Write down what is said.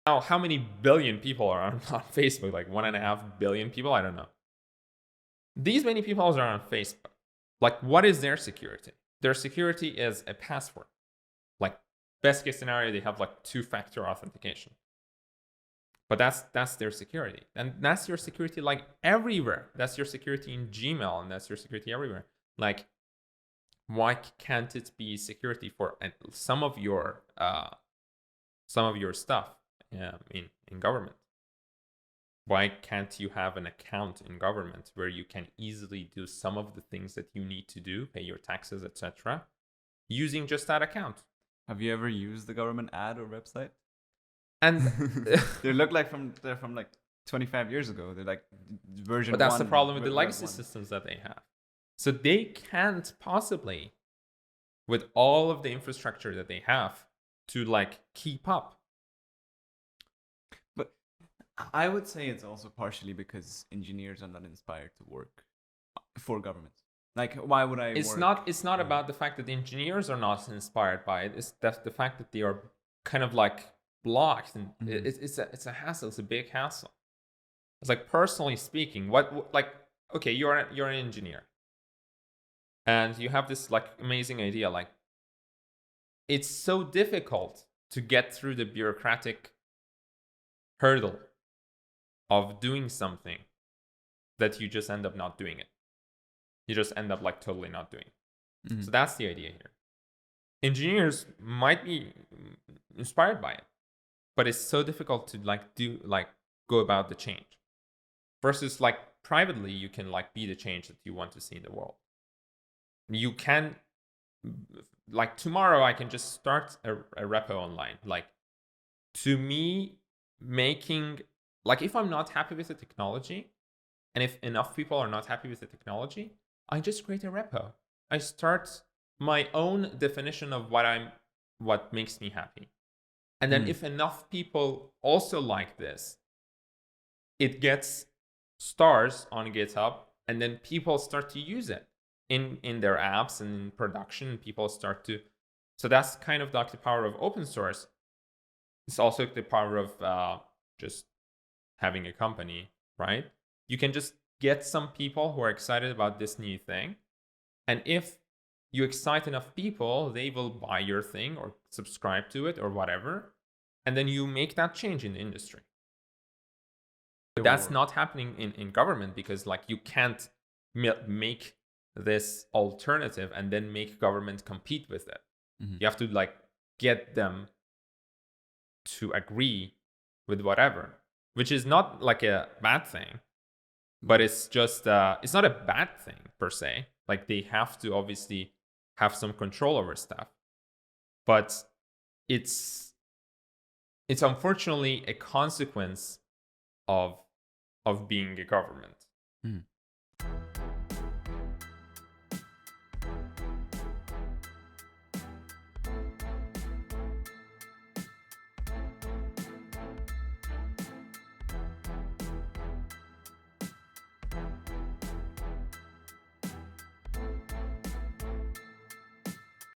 Now, how many billion people are on Facebook? Like 1.5 billion people? I don't know. These many people are on Facebook. Like, what is their security? Their security is a password. Like, best case scenario, they have like 2-factor authentication. But that's their security. And that's your security like everywhere. That's your security in Gmail, and that's your security everywhere. Like, why can't it be security for some of your stuff in government? Why can't you have an account in government where you can easily do some of the things that you need to do, pay your taxes, etc., using just that account? Have you ever used the government ad or website? And they look like they're from like 25 years ago. They're like version 1. But that's the problem with the legacy systems that they have. So they can't possibly, with all of the infrastructure that they have, to like keep up. But I would say it's also partially because engineers are not inspired to work for government. Like, why would I It's not about the fact that the engineers are not inspired by it. It's the fact that they are kind of like blocked, and it's a hassle. It's a big hassle. It's like, personally speaking, what like, okay, you're an engineer, and you have this like amazing idea. Like, it's so difficult to get through the bureaucratic hurdle of doing something that you just end up not doing it. You just end up like totally not doing it. So that's the idea here. Engineers might be inspired by it, but it's so difficult to go about the change. Versus like privately, you can like be the change that you want to see in the world. You can, like, tomorrow I can just start a repo online. Like, to me, making, like, if I'm not happy with the technology, and if enough people are not happy with the technology, I just create a repo. I start my own definition of what makes me happy. And then if enough people also like this, it gets stars on GitHub, and then people start to use it in their apps and in production. People start to, so that's kind of like the power of open source. It's also the power of just having a company, right? You can just get some people who are excited about this new thing, and if you excite enough people, they will buy your thing or subscribe to it or whatever, and then you make that change in the industry. But that's not happening in government, because like, you can't make this alternative and then make government compete with it. You have to like get them to agree with whatever, which is not like a bad thing, but it's just it's not a bad thing per se. Like, they have to obviously have some control over stuff, but it's unfortunately a consequence of being a government.